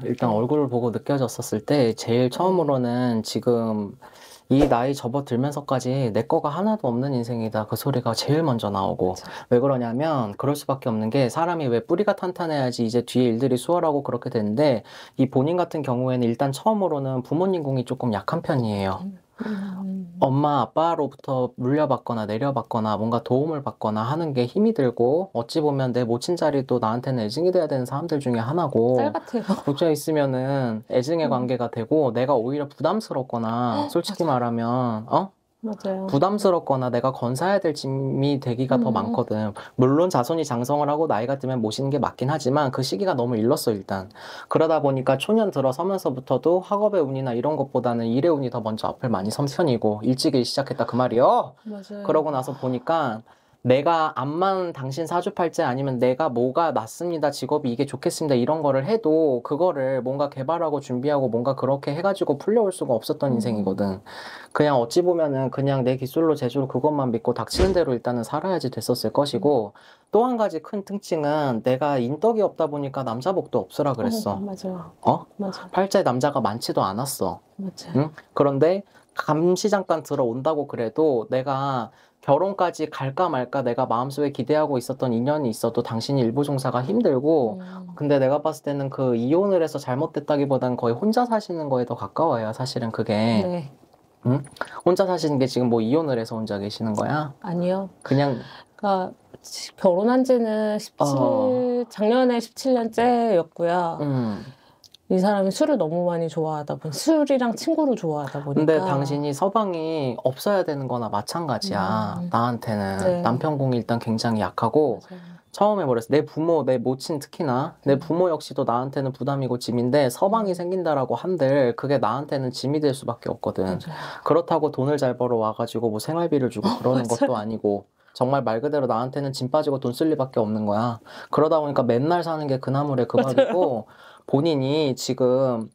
일단 네. 얼굴을 보고 느껴졌었을 때 제일 네. 처음으로는 지금 이 나이 접어들면서까지 내 거가 하나도 없는 인생이다. 그 소리가 제일 먼저 나오고. 맞아. 왜 그러냐면 그럴 수밖에 없는 게 사람이 왜 뿌리가 탄탄해야지 이제 뒤에 일들이 수월하고 그렇게 되는데 이 본인 같은 경우에는 일단 처음으로는 부모님 공이 조금 약한 편이에요. 음, 음, 엄마, 아빠로부터 물려받거나 내려받거나 뭔가 도움을 받거나 하는 게 힘이 들고 어찌 보면 내 모친 자리도 나한테는 애증이 돼야 되는 사람들 중에 쌀 하나고 같아요. 놓쳐 있으면은 애증의 음. 관계가 되고 내가 오히려 부담스럽거나 솔직히 맞아요. 말하면 맞아요. 부담스럽거나 내가 건사해야 될 짐이 되기가 더 음, 많거든. 물론 자손이 장성을 하고 나이가 들면 모시는 게 맞긴 하지만 그 시기가 너무 일렀어, 일단. 그러다 보니까 초년 들어서면서부터도 학업의 운이나 이런 것보다는 일의 운이 더 먼저 앞을 많이 선 편이고 일찍 일 시작했다 그 말이요. 맞아요. 그러고 나서 보니까 내가 암만 당신 사주팔자 아니면 내가 뭐가 낫습니다, 직업이 이게 좋겠습니다 이런 거를 해도 그거를 뭔가 개발하고 준비하고 뭔가 그렇게 해가지고 풀려올 수가 없었던 음, 인생이거든. 그냥 어찌 보면은 그냥 내 기술로 제주로 그것만 믿고 닥치는 대로 일단은 살아야지 됐었을 것이고 또 한 가지 큰 특징은 내가 인덕이 없다 보니까 남자복도 없으라 그랬어. 맞아요. 어? 맞아요. 팔자에 남자가 많지도 않았어. 응? 맞아요. 그런데 감시 잠깐 들어온다고 그래도 내가 결혼까지 갈까 말까 내가 마음속에 기대하고 있었던 인연이 있어도 당신이 일부 종사가 힘들고 음, 근데 내가 봤을 때는 그 이혼을 해서 잘못됐다기보단 거의 혼자 사시는 거에 더 가까워요. 사실은 그게. 네. 응? 혼자 사시는 게 지금 뭐 이혼을 해서 혼자 계시는 거야? 아니요. 그냥, 그러니까 결혼한 지는 어, 작년에 17년째였고요. 음. 이 사람이 술을 너무 많이 술이랑 친구를 좋아하다 근데 보니까, 당신이 서방이 없어야 되는 거나 마찬가지야. 음, 나한테는. 네. 남편 공이 일단 굉장히 약하고, 맞아요. 처음에 뭐랬어? 내 부모, 내 모친 특히나, 내 음, 부모 역시도 나한테는 부담이고 짐인데, 서방이 음, 생긴다라고 한들, 그게 나한테는 짐이 될 수밖에 없거든. 맞아요. 그렇다고 돈을 잘 벌어 와가지고 뭐 생활비를 주고 그러는 것도 맞아요. 아니고, 정말 말 그대로 나한테는 짐 빠지고 돈 쓸 리밖에 없는 거야. 그러다 보니까 맨날 사는 게 그 나물에 그 맞아요. 밥이고, 본인이 지금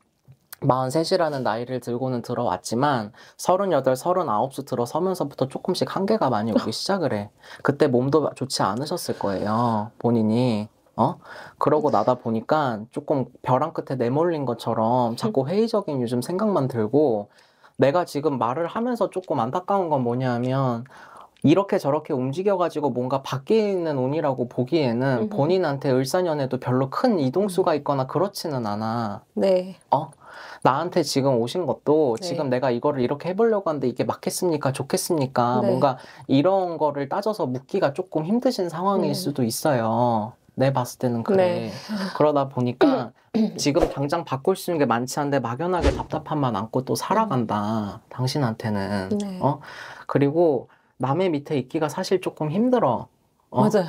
43이라는 나이를 들고는 들어왔지만 38, 39수 들어서면서부터 조금씩 한계가 많이 오기 시작을 해. 그때 몸도 좋지 않으셨을 거예요. 본인이. 어? 그러고 나다 보니까 조금 벼랑 끝에 내몰린 것처럼 자꾸 회의적인 요즘 생각만 들고 내가 지금 말을 하면서 조금 안타까운 건 뭐냐면 이렇게 저렇게 움직여가지고 뭔가 바뀌는 운이라고 보기에는 본인한테 을사년에도 별로 큰 이동수가 있거나 그렇지는 않아. 네. 어? 나한테 지금 오신 것도 지금 네. 내가 이거를 이렇게 해보려고 하는데 이게 맞겠습니까? 좋겠습니까? 네. 뭔가 이런 거를 따져서 묻기가 조금 힘드신 상황일 네. 수도 있어요. 내 봤을 때는 네. 그래. 그러다 보니까 지금 당장 바꿀 수 있는 게 많지 않은데 막연하게 답답함만 안고 또 살아간다. 당신한테는. 네. 그리고 남의 밑에 있기가 사실 조금 힘들어. 어? 맞아요.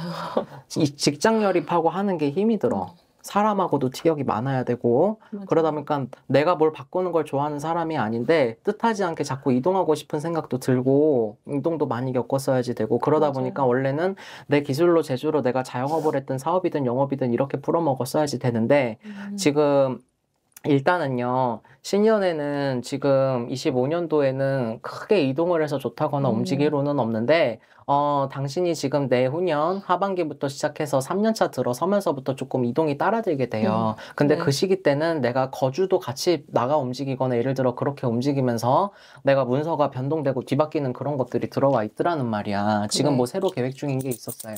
이 직장 열입하고 하는 게 힘이 들어. 사람하고도 티격이 많아야 되고, 그러다 맞아요. 보니까 내가 뭘 바꾸는 걸 좋아하는 사람이 아닌데, 뜻하지 않게 자꾸 이동하고 싶은 생각도 들고, 이동도 많이 겪었어야지 되고, 그러다 보니까 맞아요. 원래는 내 기술로 제주로 내가 자영업을 했든 사업이든 영업이든 이렇게 풀어먹었어야지 되는데, 음, 지금 일단은요, 신년에는 지금 25년도에는 크게 이동을 해서 좋다거나 음, 움직이로는 없는데, 당신이 지금 내후년 하반기부터 시작해서 3년차 들어서면서부터 조금 이동이 따라들게 돼요. 근데 그 네. 시기 때는 내가 거주도 같이 나가 움직이거나 예를 들어 그렇게 움직이면서 내가 문서가 변동되고 뒤바뀌는 그런 것들이 들어와 있더라는 말이야. 지금 뭐 네. 새로 계획 중인 게 있었어요?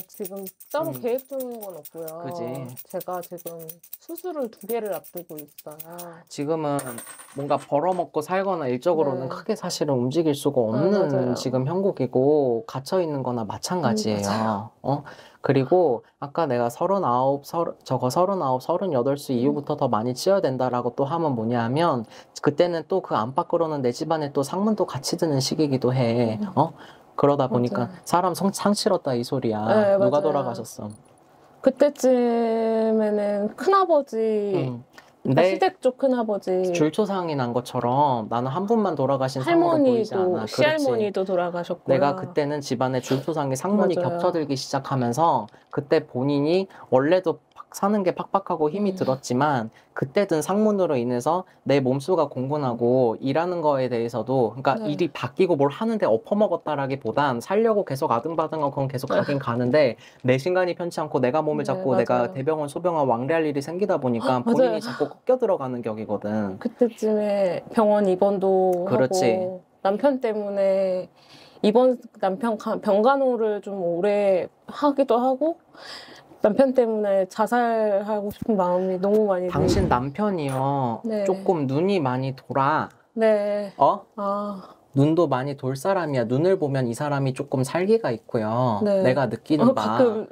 지금 따로 음, 계획 중인 건 없고요. 그지. 제가 지금 수술을 2개를 앞두고 있어요. 지금은 뭔가 벌어먹고 살거나 일적으로는 네. 크게 사실은 움직일 수가 아, 없는 맞아요. 지금 형국이고 갇혀 있는 거나 맞아요. 마찬가지예요. 그리고 아까 내가 39, 저거 39, 38수 음, 이후부터 더 많이 치어야 된다라고 또 하면 뭐냐 하면 그때는 또 그 안팎으로는 내 집안에 또 상문도 같이 드는 시기이기도 해. 음, 그러다 보니까 맞아요. 사람 상치렀다 이 소리야. 네, 누가 맞아요. 돌아가셨어? 그때쯤에는 큰아버지, 응. 그러니까 근데 시댁 쪽 큰아버지, 줄초상이 난 것처럼 나는 한 분만 돌아가신 상으로 보이지 할머니도, 않아. 그렇지. 시할머니도 내가 돌아가셨고요. 그때는 집안에 줄초상이 상문이 맞아요. 겹쳐들기 시작하면서 그때 본인이 원래도 사는 게 팍팍하고 힘이 들었지만 그때 든 상문으로 인해서 내 몸수가 공분하고 일하는 거에 대해서도 그러니까 네. 일이 바뀌고 뭘 하는데 엎어먹었다라기보단 살려고 계속 아등바등하고 그건 계속 가긴 가는데 내 신간이 편치 않고 내가 몸을 네, 잡고 내가 맞아요. 대병원 소병원 왕래할 일이 생기다 보니까 맞아요. 본인이 자꾸 꺾여 들어가는 격이거든. 그때쯤에 병원 입원도 그렇지. 하고 남편 때문에 남편 병간호를 좀 오래 하기도 하고 남편 때문에 자살하고 싶은 마음이 너무 많이 당신 남편이요. 네. 조금 눈이 많이 돌아. 네. 어? 아, 눈도 많이 돌 사람이야. 눈을 보면 이 사람이 조금 살기가 있고요. 네. 내가 느끼는 바. 가끔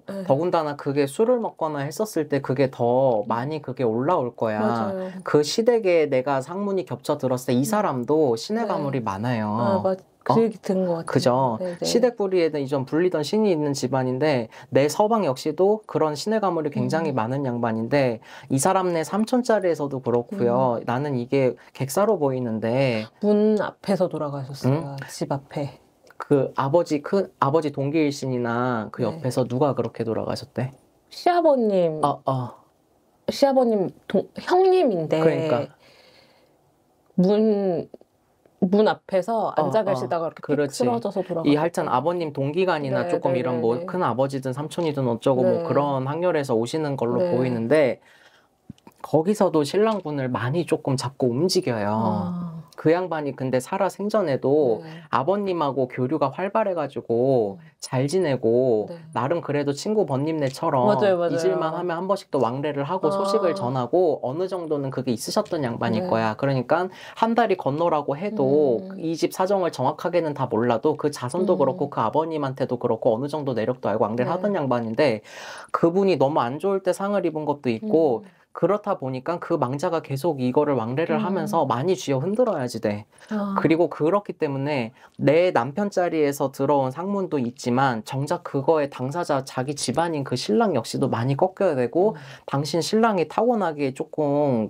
네. 더군다나 그게 술을 먹거나 했었을 때 그게 더 많이 그게 올라올 거야. 맞아요. 그 시댁에 내가 상문이 겹쳐 들었을 때 이 사람도 신의 네. 가물이 많아요. 아, 그 얘기 들은 것 같아요. 그죠? 네네. 시댁 뿌리에는 이전 불리던 신이 있는 집안인데 내 서방 역시도 그런 신의 가물이 굉장히 많은 양반인데 이 사람네 삼촌짜리에서도 그렇고요. 나는 이게 객사로 보이는데 문 앞에서 돌아가셨어요. 집 앞에. 그 아버지 동기일신이나 그 네. 옆에서 누가 그렇게 돌아가셨대? 시아버님, 시아버님 형님인데 그러니까. 문 앞에서 앉아 계시다가 이렇게 픽 그렇지. 쓰러져서 돌아가셨어요. 이 하여튼 아버님 동기간이나 네, 조금 네, 이런 네, 뭐 네. 큰 아버지든 삼촌이든 어쩌고 네. 뭐 그런 학렬에서 오시는 걸로 네. 보이는데 거기서도 신랑분을 많이 조금 자꾸 움직여요. 그 양반이 근데 살아 생전에도 네. 아버님하고 교류가 활발해가지고 잘 지내고 네. 나름 그래도 친구 번님네처럼 맞아요. 잊을만 하면 한 번씩 또 왕래를 하고 소식을 전하고 어느 정도는 그게 있으셨던 양반일 네. 거야. 그러니까 한 달이 건너라고 해도 이 집 사정을 정확하게는 다 몰라도 그 자손도 그렇고 그 아버님한테도 그렇고 어느 정도 내력도 알고 왕래를 하던 양반인데 그분이 너무 안 좋을 때 상을 입은 것도 있고 그렇다 보니까 그 망자가 계속 이거를 왕래를 하면서 많이 쥐어 흔들어야지 돼. 그리고 그렇기 때문에 내 남편 자리에서 들어온 상문도 있지만 정작 그거에 당사자 자기 집안인 그 신랑 역시도 많이 꺾여야 되고 당신 신랑이 타고나기에 조금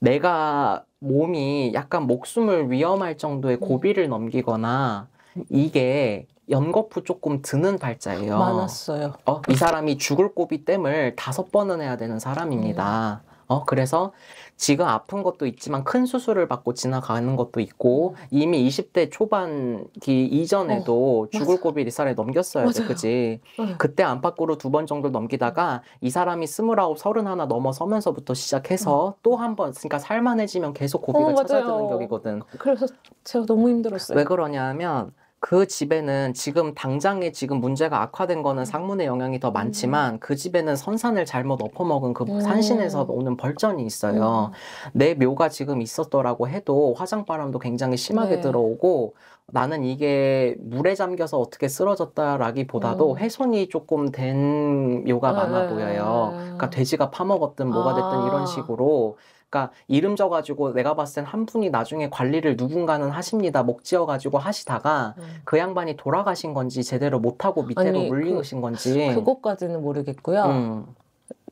내가 몸이 약간 목숨을 위험할 정도의 고비를 넘기거나 이게 연거푸 조금 드는 발자예요. 많았어요. 이 사람이 죽을 고비댐을 5번은 해야 되는 사람입니다. 그래서 지금 아픈 것도 있지만 큰 수술을 받고 지나가는 것도 있고 이미 20대 초반기 이전에도 죽을 고비를 이 사람이 넘겼어야 돼. 그지? 그때 안팎으로 2번 정도 넘기다가 이 사람이 29, 31 넘어서면서부터 시작해서 또 한 번, 그러니까 살만해지면 계속 고비가 찾아드는 격이거든. 그래서 제가 너무 힘들었어요. 왜 그러냐 하면 그 집에는 지금 당장에 지금 문제가 악화된 거는 상문의 영향이 더 많지만 그 집에는 선산을 잘못 엎어먹은 그 산신에서 오는 벌전이 있어요. 내 묘가 지금 있었더라고 해도 화장바람도 굉장히 심하게 들어오고 나는 이게 물에 잠겨서 어떻게 쓰러졌다라기보다도 훼손이 조금 된 묘가 많아 보여요. 그러니까 돼지가 파먹었든 뭐가 됐든 이런 식으로 그러니까 이름 져가지고 내가 봤을 땐 한 분이 나중에 관리를 누군가는 하십니다. 목 지어가지고 하시다가 그 양반이 돌아가신 건지 제대로 못하고 밑으로 물리신 건지 그것까지는 모르겠고요.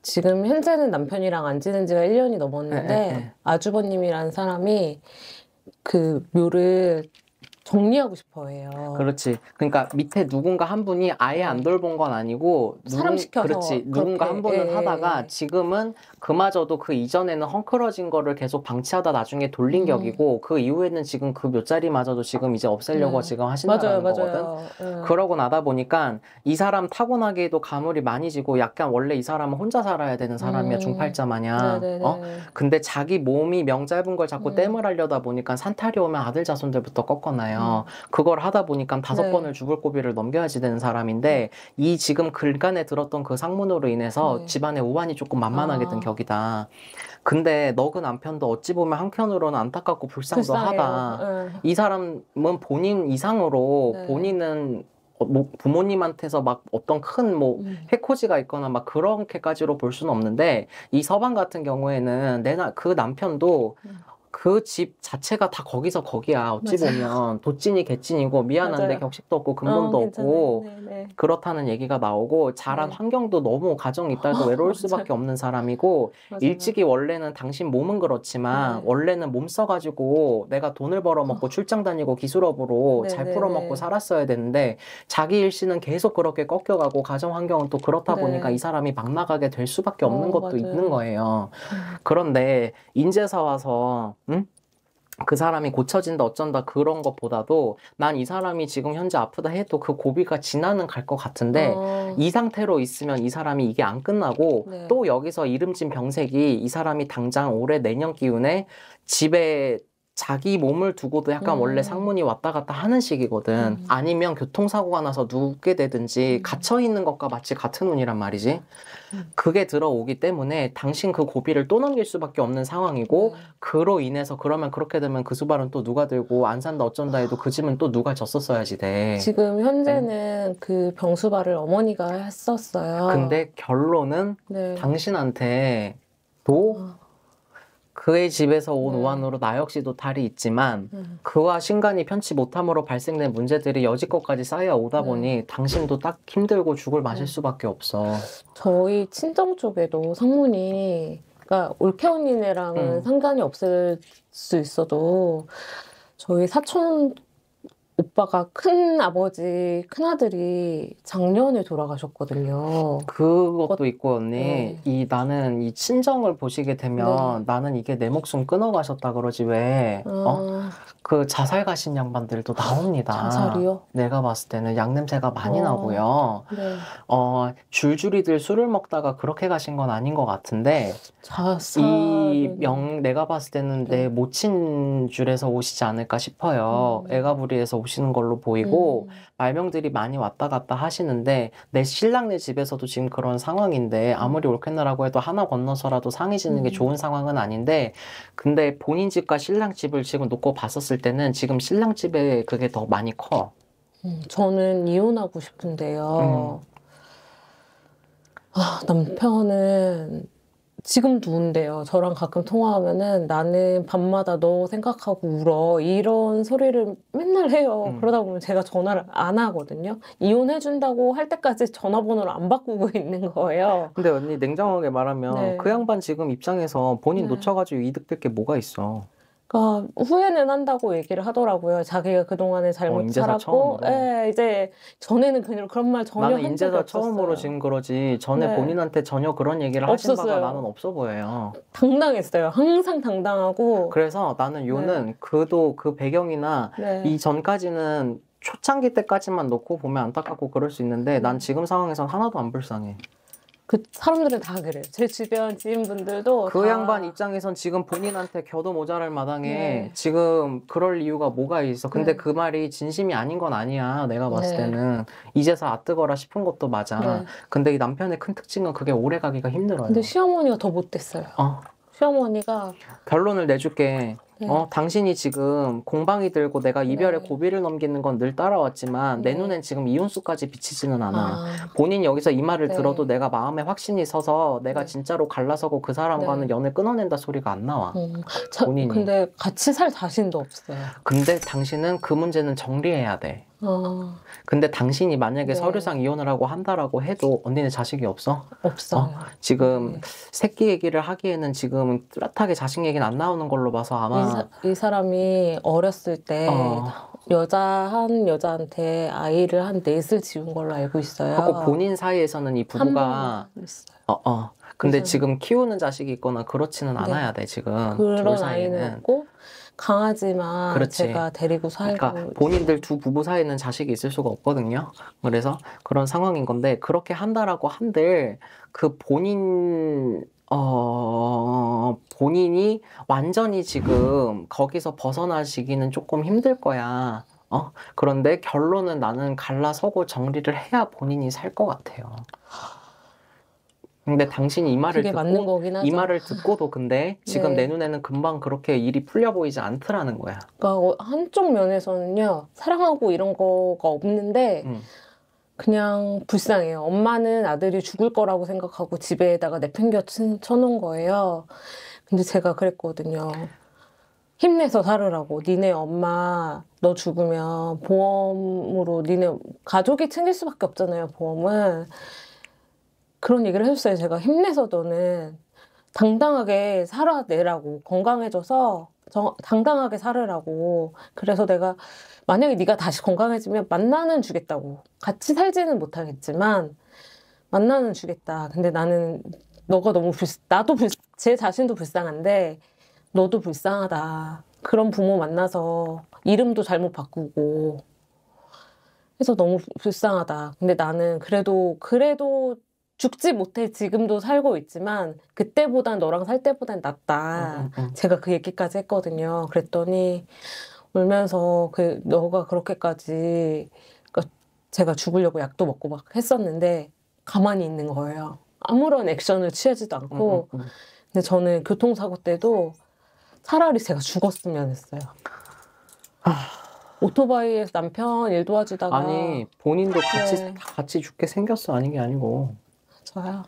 지금 현재는 남편이랑 안 지낸 지가 1년이 넘었는데 아주버님이라는 사람이 그 묘를 정리하고 싶어 해요. 그렇지. 그러니까 밑에 누군가 한 분이 아예 안 돌본 건 아니고 사람 시켜서 그렇지. 누군가 한 분은 하다가 지금은 그마저도 그 이전에는 헝클어진 거를 계속 방치하다 나중에 돌린 격이고 그 이후에는 지금 그 묘자리마저도 지금 이제 없애려고 지금 하신다는 거거든. 그러고 나다 보니까 이 사람 타고나기에도 가물이 많이 지고 약간 원래 이 사람은 혼자 살아야 되는 사람이야. 중팔자 마냥. 근데 자기 몸이 명 짧은 걸 자꾸 땜을 하려다 보니까 산탈이 오면 아들 자손들부터 꺾어놔요. 그걸 하다 보니까 5번을 죽을 고비를 넘겨야지 되는 사람인데 이 지금 글간에 들었던 그 상문으로 인해서 집안의 우환이 조금 만만하게 든 격이다. 근데 너 그 남편도 어찌 보면 한편으로는 안타깝고 불쌍도 하다. 이 사람은 본인 이상으로 본인은 뭐 부모님한테서 막 어떤 큰 뭐 해코지가 있거나 막 그렇게까지로 볼 수는 없는데 이 서방 같은 경우에는 그 남편도 그 집 자체가 다 거기서 거기야. 어찌 보면 도찐이 개찐이고 미안한데 맞아요. 격식도 없고 근본도 괜찮아요. 없고 네네. 그렇다는 얘기가 나오고 자란 네. 환경도 너무 가정 있다도 외로울 수밖에 없는 사람이고 맞아요. 일찍이 원래는 당신 몸은 그렇지만 네. 원래는 몸 써가지고 내가 돈을 벌어먹고 출장 다니고 기술업으로 잘 네네네. 풀어먹고 살았어야 되는데 자기 일씨는 계속 그렇게 꺾여가고 가정 환경은 또 그렇다 네. 보니까 이 사람이 막 나가게 될 수밖에 없는 것도 맞아요. 있는 거예요. 그런데 인제서 와서 응? 그 사람이 고쳐진다 어쩐다 그런 것보다도 난 이 사람이 지금 현재 아프다 해도 그 고비가 지나는 갈 것 같은데 이 상태로 있으면 이 사람이 이게 안 끝나고 네. 또 여기서 이름진 병색이 이 사람이 당장 올해 내년 기운에 집에 자기 몸을 두고도 약간 원래 상문이 왔다 갔다 하는 시기거든. 아니면 교통사고가 나서 눕게 되든지 갇혀있는 것과 마치 같은 운이란 말이지. 그게 들어오기 때문에 당신 그 고비를 또 넘길 수밖에 없는 상황이고 그로 인해서 그러면 그렇게 되면 그 수발은 또 누가 들고 안 산다 어쩐다 해도 그 집은 또 누가 졌었어야지 돼. 지금 현재는 그 병수발을 어머니가 했었어요. 근데 결론은 네. 당신한테 도 그의 집에서 온 우환으로 나 역시도 탈이 있지만 그와 신간이 편치 못함으로 발생된 문제들이 여지껏까지 쌓여오다 보니 당신도 딱 힘들고 죽을 마실 수밖에 없어. 저희 친정 쪽에도 상문이 그러니까 올케 언니네랑은 상관이 없을 수 있어도 저희 사촌 오빠가 큰아버지, 큰아들이 작년에 돌아가셨거든요. 그것도 있고 언니 네. 나는 이 친정을 보시게 되면 나는 이게 내 목숨 끊어가셨다 그러지 왜 그 자살 가신 양반들도 나옵니다. 자살이요? 내가 봤을 때는 양냄새가 많이 나고요. 네. 줄줄이들 술을 먹다가 그렇게 가신 건 아닌 것 같은데 내가 봤을 때는 내 모친 줄에서 오시지 않을까 싶어요. 애가부리에서 오시는 걸로 보이고 말명들이 많이 왔다 갔다 하시는데 내 신랑네 집에서도 지금 그런 상황인데 아무리 옳겠나라고 해도 하나 건너서라도 상의 짓는 게 좋은 상황은 아닌데 근데 본인 집과 신랑 집을 지금 놓고 봤었을 때는 지금 신랑 집에 그게 더 많이 커. 저는 이혼하고 싶은데요. 남편은 지금도 운대요. 저랑 가끔 통화하면은 나는 밤마다 너 생각하고 울어. 이런 소리를 맨날 해요. 그러다 보면 제가 전화를 안 하거든요. 이혼해준다고 할 때까지 전화번호를 안 바꾸고 있는 거예요. 근데 언니 냉정하게 말하면 그 양반 지금 입장에서 본인 놓쳐가지고 이득될 게 뭐가 있어. 그러니까 후회는 한다고 얘기를 하더라고요. 자기가 그동안에 잘못 인제서 살았고, 처음으로. 이제 전에는 그런 말 전혀 나는 한 적이 인제서 없었어요. 처음으로 지금 그러지 전에 본인한테 전혀 그런 얘기를 하신 바가 없었어요. 나는 없어 보여요. 당당했어요. 항상 당당하고. 그래서 나는 요는 그 배경이나 이 전까지는 초창기 때까지만 놓고 보면 안타깝고 그럴 수 있는데 난 지금 상황에선 하나도 안 불쌍해. 그 사람들은 다 그래요. 제 주변 지인분들도 그 다 양반 입장에선 지금 본인한테 겨도 모자랄 마당에 지금 그럴 이유가 뭐가 있어. 근데 그 말이 진심이 아닌 건 아니야. 내가 봤을 때는 이제서 아뜨거라 싶은 것도 맞아. 근데 이 남편의 큰 특징은 그게 오래 가기가 힘들어요. 근데 시어머니가 더 못됐어요. 시어머니가 결론을 내줄게. 당신이 지금 공방이 들고 내가 이별의 고비를 넘기는 건 늘 따라왔지만 내 눈엔 지금 이혼수까지 비치지는 않아. 본인이 여기서 이 말을 들어도 내가 마음에 확신이 서서 내가 진짜로 갈라서고 그 사람과는 연을 끊어낸다 소리가 안 나와. 본인이. 근데 같이 살 자신도 없어요. 근데 당신은 그 문제는 정리해야 돼. 근데 당신이 만약에 서류상 이혼을 하고 한다라고 해도 언니는 자식이 없어? 없어요. 지금 새끼 얘기를 하기에는 지금 뚜렷하게 자식 얘기는 안 나오는 걸로 봐서 아마 이 사람이 어렸을 때 한 여자한테 아이를 한 넷을 지운 걸로 알고 있어요. 하고 본인 사이에서는 이 부부가 근데 지금 키우는 자식이 있거나 그렇지는 않아야 돼 지금. 그런 아이는 없고 강아지만 그렇지. 제가 데리고 살고. 그러니까 본인들 두 부부 사이에는 자식이 있을 수가 없거든요. 그래서 그런 상황인 건데 그렇게 한다라고 한들 그 본인이 완전히 지금 거기서 벗어나시기는 조금 힘들 거야. 그런데 결론은 나는 갈라서고 정리를 해야 본인이 살 것 같아요. 근데 당신이 이 말을 듣고도 근데 지금 내 눈에는 금방 그렇게 일이 풀려 보이지 않더라는 거야. 그러니까 한쪽 면에서는요. 사랑하고 이런 거가 없는데 그냥 불쌍해요. 엄마는 아들이 죽을 거라고 생각하고 집에다가 내팽겨 쳐놓은 거예요. 근데 제가 그랬거든요. 힘내서 살으라고. 니네 엄마 너 죽으면 보험으로 니네 가족이 챙길 수밖에 없잖아요, 보험은. 그런 얘기를 해줬어요. 제가 힘내서 너는 당당하게 살아내라고. 건강해져서 당당하게 살으라고. 그래서 내가 만약에 네가 다시 건강해지면 만나는 주겠다고. 같이 살지는 못하겠지만 만나는 주겠다. 근데 나는 너가 너무 제 자신도 불쌍한데 너도 불쌍하다. 그런 부모 만나서 이름도 잘못 바꾸고 해서 너무 불쌍하다. 근데 나는 그래도 죽지 못해 지금도 살고 있지만 그때보단 너랑 살 때보단 낫다. 제가 그 얘기까지 했거든요. 그랬더니 울면서 너가 그렇게까지 그러니까 제가 죽으려고 약도 먹고 막 했었는데 가만히 있는 거예요. 아무런 액션을 취하지도 않고. 근데 저는 교통사고 때도 차라리 제가 죽었으면 했어요. 오토바이에서 남편 일 도와주다가 아니 본인도 같이 죽게 생겼어. 아닌 게 아니고. 저요?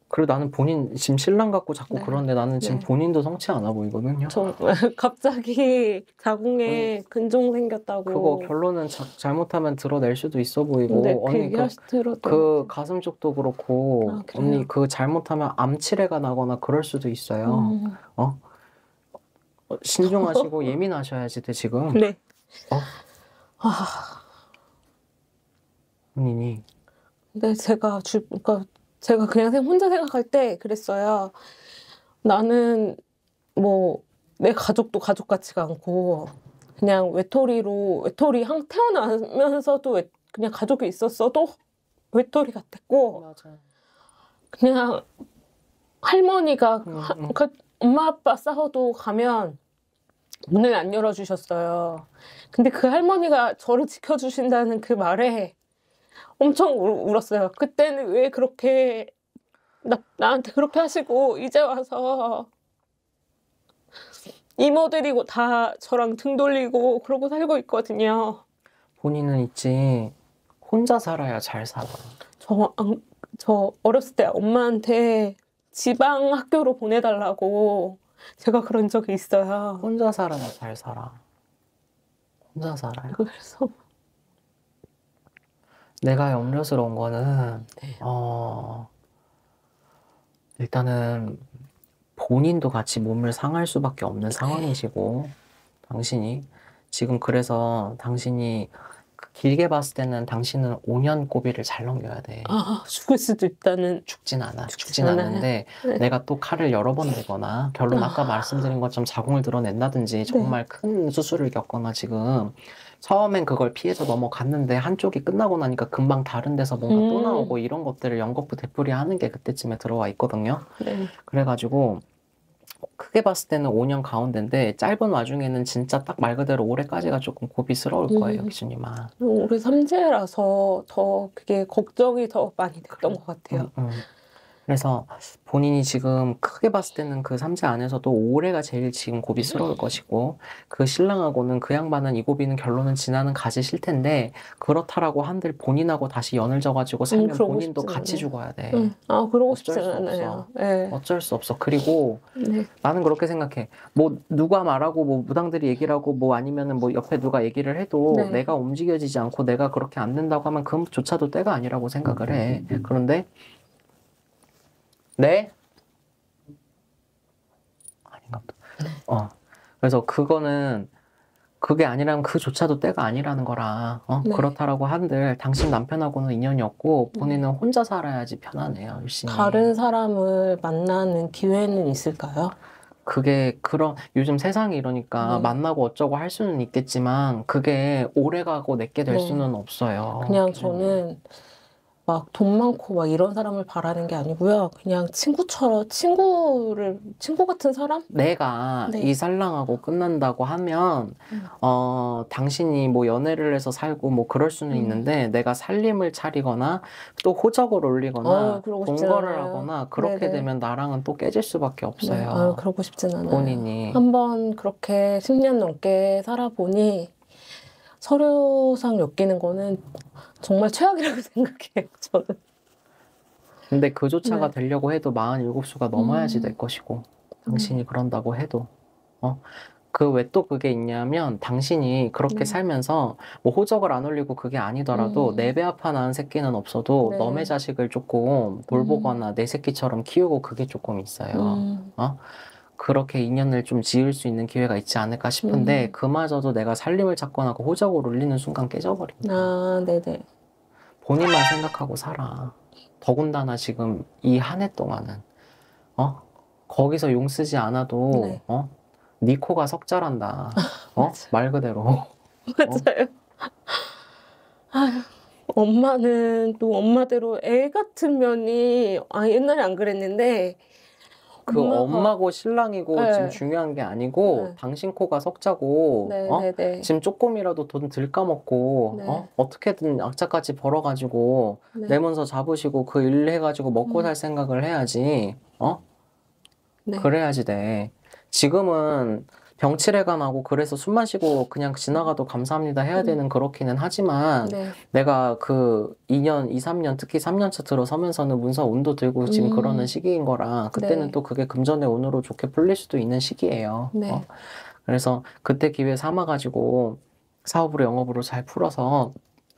그리고 나는 본인 지금 신랑 갖고 자꾸 그러는데 나는 지금 본인도 성치 않아 보이거든요. 저 갑자기 자궁에 근종 생겼다고. 그거 결론은 잘못하면 드러낼 수도 있어 보이고. 네, 언니 그 가슴 쪽도 그렇고 언니 그 잘못하면 암치레가 나거나 그럴 수도 있어요. 신중하시고 예민하셔야지 돼 지금. 네. 언니니. 근데 그러니까 제가 그냥 혼자 생각할 때 그랬어요. 나는 뭐 내 가족도 가족 같지가 않고 그냥 외톨이 태어나면서도 그냥 가족이 있었어도 외톨이 같았고 맞아. 그냥 할머니가 엄마 아빠 싸워도 가면 문을 안 열어주셨어요. 근데 그 할머니가 저를 지켜주신다는 그 말에 엄청 울었어요. 그때는 왜 그렇게 나한테 그렇게 하시고 이제 와서 이모들이 다 저랑 등 돌리고 그러고 살고 있거든요. 본인은 있지 혼자 살아야 잘 살아. 저 어렸을 때 엄마한테 지방 학교로 보내달라고 제가 그런 적이 있어요. 혼자 살아야 잘 살아. 혼자 살아요. 그래서 내가 염려스러운 거는 일단은 본인도 같이 몸을 상할 수밖에 없는 상황이시고 당신이 지금 그래서 당신이 길게 봤을 때는 당신은 5년 고비를 잘 넘겨야 돼. 죽을 수도 있다는. 죽진 않은데 내가 또 칼을 여러 번 내거나 결론 아까 말씀드린 것처럼 자궁을 드러낸다든지 정말 큰 수술을 겪거나 지금 처음엔 그걸 피해서 넘어갔는데 한쪽이 끝나고 나니까 금방 다른 데서 뭔가 또 나오고 이런 것들을 연거푸 되풀이 하는 게 그때쯤에 들어와 있거든요. 그래가지고 크게 봤을 때는 5년 가운데인데 짧은 와중에는 진짜 딱 말 그대로 올해까지가 조금 고비스러울 거예요, 기준님아. 올해 삼재라서 더 그게 걱정이 더 많이 됐던 것 같아요. 그래서 본인이 지금 크게 봤을 때는 그 삼재 안에서도 올해가 제일 지금 고비스러울 것이고 그 신랑하고는 그 양반은 이 고비는 결론은 지나는 가지실 텐데 그렇다라고 한들 본인하고 다시 연을 져가지고 살면 본인도 같이 죽어야 돼. 그러고 싶진 않아요. 어쩔 수 없어. 그리고 나는 그렇게 생각해. 뭐 누가 말하고 뭐 무당들이 얘기를 하고 뭐 아니면은 뭐 옆에 누가 얘기를 해도 내가 움직여지지 않고 내가 그렇게 안 된다고 하면 그조차도 때가 아니라고 생각을 해. 그런데 네? 아닌가 보다. 그래서 그게 아니라면 그조차도 때가 아니라는 거라. 그렇다라고 한들 당신 남편하고는 인연이 없고 본인은 혼자 살아야지 편하네요, 열심히. 다른 사람을 만나는 기회는 있을까요? 그게 요즘 세상이 이러니까 만나고 어쩌고 할 수는 있겠지만 그게 오래가고 내게 될 수는 없어요. 그냥 저는 막 돈 많고 막 이런 사람을 바라는 게 아니고요. 그냥 친구 같은 사람? 내가 이 살랑하고 끝난다고 하면 당신이 뭐 연애를 해서 살고 뭐 그럴 수는 있는데 내가 살림을 차리거나 또 호적을 올리거나 동거를 하거나 그렇게 되면 나랑은 또 깨질 수밖에 없어요. 그러고 싶진 않아요. 본인이. 한번 그렇게 10년 넘게 살아보니 서류상 엮이는 거는 정말 최악이라고 생각해요, 저는. 근데 그조차가 네. 되려고 해도 47수가 넘어야지 될 것이고, 당신이 그런다고 해도. 그 왜 또 그게 있냐면, 당신이 그렇게 살면서 뭐 호적을 안 올리고 그게 아니더라도 내 배 아파 낳은 새끼는 없어도 네. 너네 자식을 조금 돌보거나 내 새끼처럼 키우고 그게 조금 있어요. 그렇게 인연을 좀 지을 수 있는 기회가 있지 않을까 싶은데, 그마저도 내가 살림을 찾거나 그 호적을 올리는 순간 깨져버린다. 아, 네네. 본인만 생각하고 살아. 더군다나 지금 이 한 해 동안은, 거기서 용 쓰지 않아도, 네. 네 코가 석자란다. 말 그대로. 맞아요. 아휴, 엄마는 또 엄마대로 애 같은 면이, 옛날에 안 그랬는데, 그 엄마가, 엄마고 신랑이고 지금 네. 중요한 게 아니고, 네. 당신 코가 석자고, 네네네. 지금 조금이라도 돈 들 까먹고, 네. 어떻게든 악자까지 벌어가지고, 네. 내 문서 잡으시고 그 일 해가지고 먹고 살 생각을 해야지, 네. 그래야지 돼. 지금은 병치레감하고 그래서 숨만 쉬고 그냥 지나가도 감사합니다 해야 되는 그렇기는 하지만 네. 내가 그 2년, 2, 3년, 특히 3년차 들어서면서는 문서 운도 들고 지금 그러는 시기인 거라 그때는 네. 또 그게 금전의 운으로 좋게 풀릴 수도 있는 시기예요. 네. 그래서 그때 기회 삼아가지고 사업으로 영업으로 잘 풀어서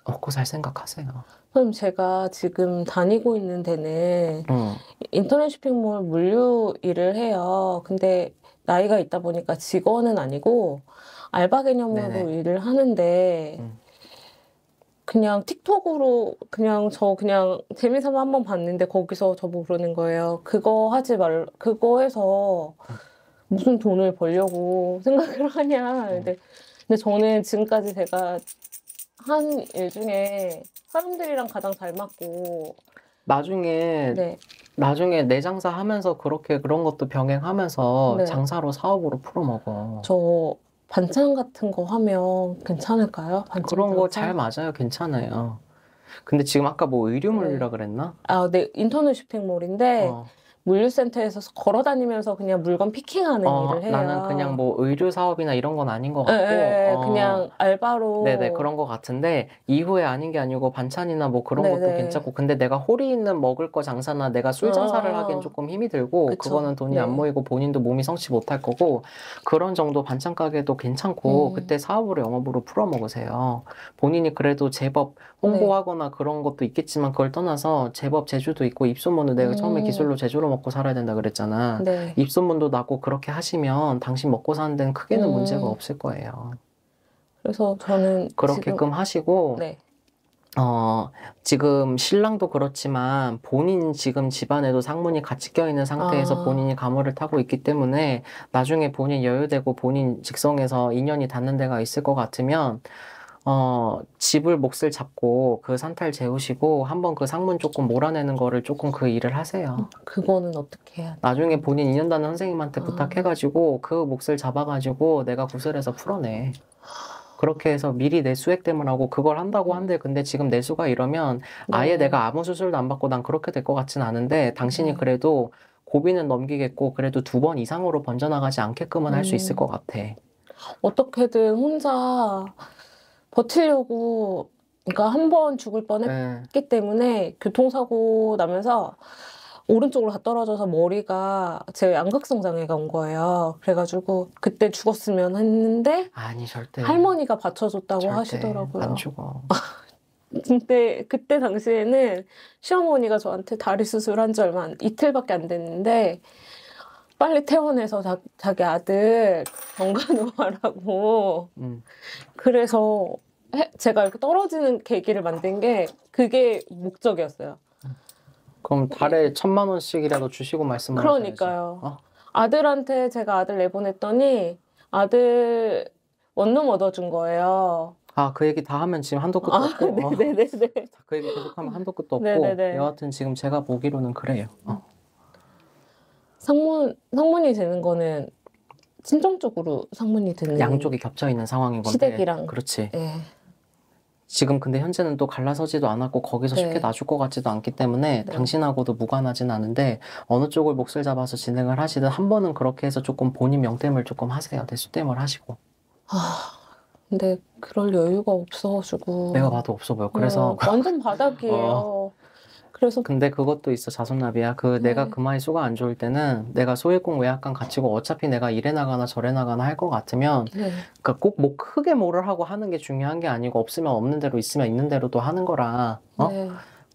먹고 살 생각하세요. 그럼 제가 지금 다니고 있는 데는 인터넷 쇼핑몰 물류 일을 해요. 근데 나이가 있다 보니까 직원은 아니고 알바 개념으로 네네. 일을 하는데 그냥 틱톡으로 그냥 재미삼아 한번 봤는데 거기서 저보고 그러는 거예요. 그거 하지 그거 해서 무슨 돈을 벌려고 생각을 하냐. 근데 저는 지금까지 제가 한 일 중에 사람들이랑 가장 잘 맞고, 나중에 네. 내 장사 하면서 그런 것도 병행하면서 네. 장사로 사업으로 풀어먹어. 저 반찬 같은 거 하면 괜찮을까요? 반찬 그런 거 잘 장사? 맞아요. 괜찮아요. 근데 지금 아까 뭐 의류물이라 그랬나? 네. 인터넷 쇼핑몰인데, 어. 물류센터에서 걸어 다니면서 그냥 물건 피킹하는 일을 해요. 나는 그냥 뭐 의류 사업이나 이런 건 아닌 것 같고, 그냥 알바로. 네네, 그런 것 같은데, 이후에 아닌 게 아니고 반찬이나 뭐 그런 것도 네네. 괜찮고, 근데 내가 홀이 있는 먹을 거 장사나 내가 술 장사를 하기엔 조금 힘이 들고, 그쵸. 그거는 돈이 네. 안 모이고 본인도 몸이 성치 못할 거고, 그런 정도 반찬 가게도 괜찮고, 그때 사업으로 영업으로 풀어 먹으세요. 본인이 그래도 제법 홍보하거나 그런 것도 있겠지만, 그걸 떠나서 제법 재주도 있고, 입소문도 내가 처음에 기술로 제주로 먹고 살아야 된다 그랬잖아. 네. 입소문도 나고 그렇게 하시면 당신 먹고 사는 데는 크게는 문제가 없을 거예요. 그래서 저는 그렇게끔 하시고, 네. 지금 신랑도 그렇지만 본인 지금 집안에도 상문이 같이 껴있는 상태에서 본인이 가물을 타고 있기 때문에 나중에 본인 여유되고 본인 직성에서 인연이 닿는 데가 있을 것 같으면 집을 몫을 잡고 그 산탈 재우시고 한번 그 상문 조금 몰아내는 거를 조금 그 일을 하세요. 그거는 어떻게 해야 돼? 나중에 본인 인연 닿는 선생님한테 부탁해가지고 그 몫을 잡아가지고 내가 구슬해서 풀어내. 그렇게 해서 미리 내수액땜을 하고 그걸 한다고 한들 근데 지금 내수가 이러면 아예 내가 아무 수술도 안 받고 난 그렇게 될 것 같진 않은데 당신이 그래도 고비는 넘기겠고 그래도 2번 이상으로 번져나가지 않게끔은 할 수 있을 것 같아. 어떻게든 혼자 버티려고, 그러니까 한 번 죽을 뻔했기 때문에 교통사고 나면서 오른쪽으로 다 떨어져서 머리가 제 양극성 장애가 온 거예요. 그래가지고 그때 죽었으면 했는데 아니 절대 할머니가 받쳐줬다고 절대 하시더라고요. 안 죽어. 근데 그때 당시에는 시어머니가 저한테 다리 수술한 지 이틀밖에 안 됐는데 빨리 퇴원해서 자기 아들 병간호하라고. 그래서 제가 이렇게 떨어지는 계기를 만든 게 그게 목적이었어요. 그럼 달에 1,000만 원씩이라도 주시고 말씀을 그러니까요. 아들한테 제가 아들 내보냈더니 아들 원룸 얻어준 거예요. 그 얘기 다 하면 지금 한도 끝도 없고. 네네네. 그 얘기 계속하면 한도 끝도 없고. 네네네. 여하튼 지금 제가 보기로는 그래요. 상문이 되는 거는 친정적으로 상문이 되는. 양쪽이 겹쳐 있는 상황인 건데. 시댁이랑. 그렇지. 네. 지금 근데 현재는 또 갈라서지도 않았고 거기서 쉽게 놔줄 것 같지도 않기 때문에 당신하고도 무관하진 않은데 어느 쪽을 몫을 잡아서 진행을 하시든 한 번은 그렇게 해서 조금 본인 명땜을 조금 하세요. 대수땜을 하시고. 근데 그럴 여유가 없어가지고. 내가 봐도 없어 보여. 그래서 완전 바닥이에요. 그래서 근데 그것도 있어, 자손나비야. 내가 그마의 수가 안 좋을 때는 내가 소외공 외약간 갖추고 어차피 내가 이래 나가나 저래 나가나 할 것 같으면 그러니까 꼭 뭐 크게 뭐를 하고 하는 게 중요한 게 아니고 없으면 없는 대로 있으면 있는 대로 또 하는 거라.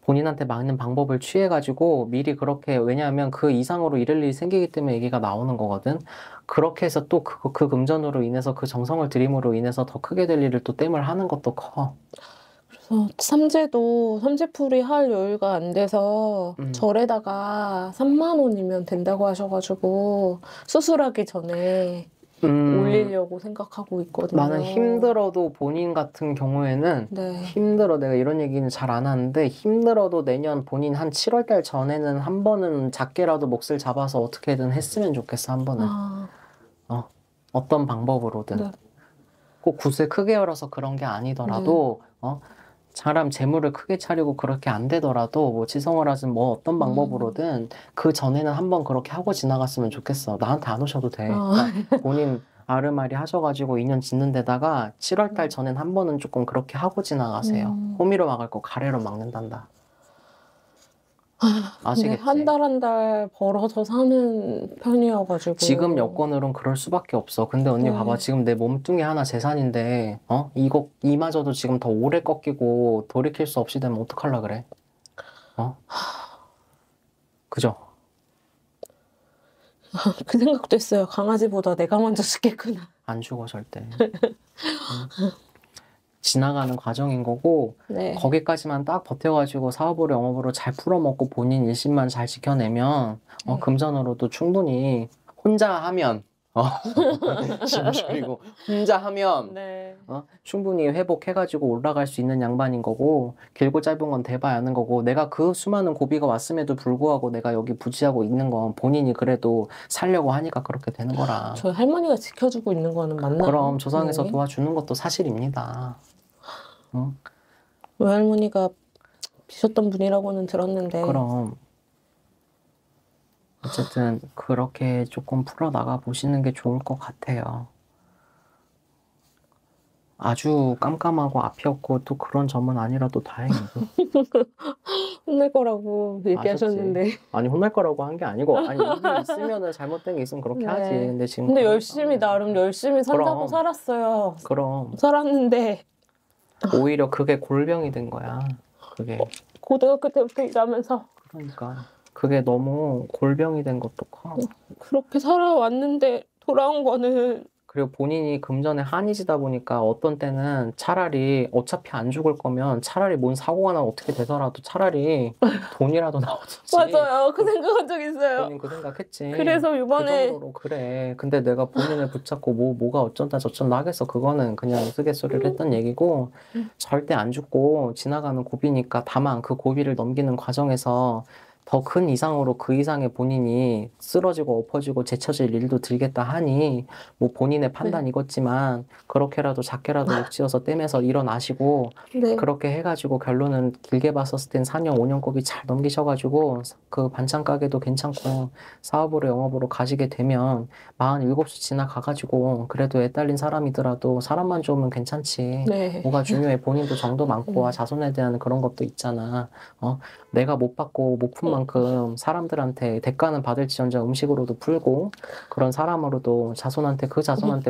본인한테 맞는 방법을 취해가지고 미리 그렇게, 왜냐하면 그 이상으로 이럴 일이 생기기 때문에 얘기가 나오는 거거든. 그렇게 해서 또 그 금전으로 인해서 그 정성을 들임으로 인해서 더 크게 될 일을 또 땜을 하는 것도 커. 그래서 삼재풀이 할 여유가 안 돼서 절에다가 3만 원이면 된다고 하셔가지고 수술하기 전에 올리려고 생각하고 있거든요. 나는 힘들어도 본인 같은 경우에는 힘들어. 내가 이런 얘기는 잘 안 하는데 힘들어도 내년 본인 한 7월 달 전에는 한 번은 작게라도 몫을 잡아서 어떻게든 했으면 좋겠어. 한 번은. 어떤 방법으로든. 꼭 굿을 크게 열어서 그런 게 아니더라도 사람 재물을 크게 차리고 그렇게 안 되더라도 뭐 지성을 하든 뭐 어떤 방법으로든 그 전에는 한번 그렇게 하고 지나갔으면 좋겠어. 나한테 안 오셔도 돼. 그러니까 본인 아르마리 하셔가지고 인연 짓는 데다가 7월 달 전엔 한 번은 조금 그렇게 하고 지나가세요. 호미로 막을 거 가래로 막는단다. 아시겠지? 한 달 한 달 벌어서 사는 편이어가지고 지금 여건으로는 그럴 수밖에 없어. 근데 언니 봐봐. 지금 내 몸뚱이 하나 재산인데 이마저도 지금 더 오래 꺾이고 돌이킬 수 없이 되면 어떡하려 그래? 그죠? 그 생각도 했어요. 강아지보다 내가 먼저 죽겠구나. 안 죽어 절대. 지나가는 과정인 거고 거기까지만 딱 버텨가지고 사업으로 영업으로 잘 풀어먹고 본인 일심만 잘 지켜내면 금전으로도 충분히 혼자 하면 그리고 혼자 하면 충분히 회복해가지고 올라갈 수 있는 양반인 거고 길고 짧은 건 대봐야 하는 거고 내가 그 수많은 고비가 왔음에도 불구하고 내가 여기 부지하고 있는 건 본인이 그래도 살려고 하니까 그렇게 되는 거라. 저희 할머니가 지켜주고 있는 거는 맞나요? 그럼 조상에서 도와주는 것도 사실입니다. 외할머니가 비셨던 분이라고는 들었는데 그럼 어쨌든 그렇게 조금 풀어나가 보시는 게 좋을 것 같아요. 아주 깜깜하고 앞이 없고 또 그런 점은 아니라도 다행이고. 혼날 거라고 얘기하셨는데. 아니 혼날 거라고 한 게 아니고 아니 일이 있으면은 잘못된 게 있으면 그렇게 하지. 근데 지금 근데 나름 열심히 산다고 살았어요. 그럼 살았는데 오히려 그게 골병이 된 거야. 그게 고등학교 때부터 일하면서 그러니까 그게 너무 골병이 된 것도 커. 그렇게 살아왔는데 돌아온 거는 그리고 본인이 금전에 한이 지다 보니까 어떤 때는 차라리 어차피 안 죽을 거면 차라리 뭔 사고가 나면 어떻게 되더라도 차라리 돈이라도 나오든지. 맞아요. 그 생각한 적 있어요. 본인 그 생각했지. 그래서 이번에 그 정도로 그래. 근데 내가 본인을 붙잡고 뭐가 어쩐다 저쩐다 하겠어. 그거는 그냥 우스갯소리를 했던 얘기고 절대 안 죽고 지나가는 고비니까 다만 그 고비를 넘기는 과정에서 더 큰 이상으로 그 이상의 본인이 쓰러지고 엎어지고 제쳐질 일도 들겠다 하니 뭐 본인의 판단이겠지만 그렇게라도 작게라도 욕지어서 떼면서 일어나시고 그렇게 해가지고 결론은 길게 봤었을 땐 4년 5년 곱이 잘 넘기셔가지고 그 반찬 가게도 괜찮고 사업으로 영업으로 가시게 되면 47수 지나가가지고 그래도 애 딸린 사람이더라도 사람만 좋으면 괜찮지. 뭐가 중요해. 본인도 정도 많고 자손에 대한 그런 것도 있잖아. 내가 못 받고 못 푼 만큼 사람들한테 대가는 받을지언정 음식으로도 풀고 그런 사람으로도 자손한테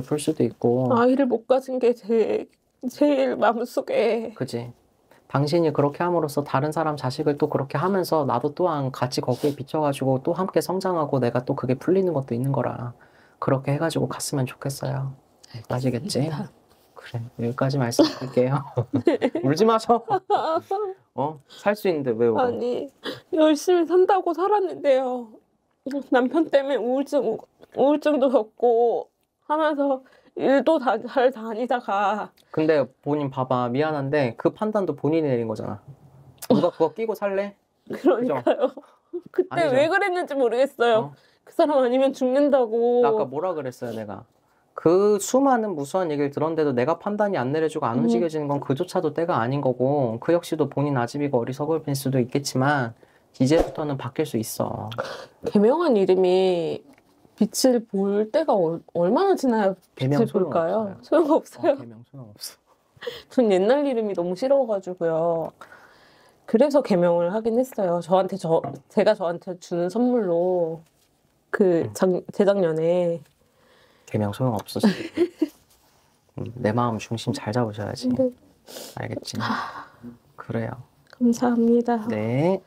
풀 수도 있고. 아이를 못 가진 게 제일 마음속에. 그지. 당신이 그렇게 함으로써 다른 사람 자식을 또 그렇게 하면서 나도 또한 같이 거기에 비춰가지고 또 함께 성장하고 내가 또 그게 풀리는 것도 있는 거라. 그렇게 해가지고 갔으면 좋겠어요. 아시겠지? 그래, 여기까지 말씀드릴게요. 울지 마셔. 살 수 있는데 왜 울어? 아니, 열심히 산다고 살았는데요. 남편 때문에 우울증도 겪고 하면서 일도 잘 다니다가. 근데 본인 봐봐. 미안한데 그 판단도 본인이 내린 거잖아. 누가 그거 끼고 살래? 그러니까요. 그때 아니죠? 왜 그랬는지 모르겠어요. 그 사람 아니면 죽는다고. 나 아까 뭐라 그랬어요, 내가? 그 수많은 무수한 얘기를 들었는데도 내가 판단이 안 내려지고 안 움직여지는 건 그조차도 때가 아닌 거고 그 역시도 본인 아집이고 어리석을 릴 수도 있겠지만 이제부터는 바뀔 수 있어. 개명한 이름이 빛을 볼 때가 얼마나 지나야 빛을 볼까요? 소용없어요. 개명 소용없어. 전 옛날 이름이 너무 싫어가지고요. 그래서 개명을 하긴 했어요. 제가 저한테 주는 선물로 재작년에. 개명 소용 없었어. 내 마음 중심 잘 잡으셔야지. 네. 알겠지? 그래요. 감사합니다. 네.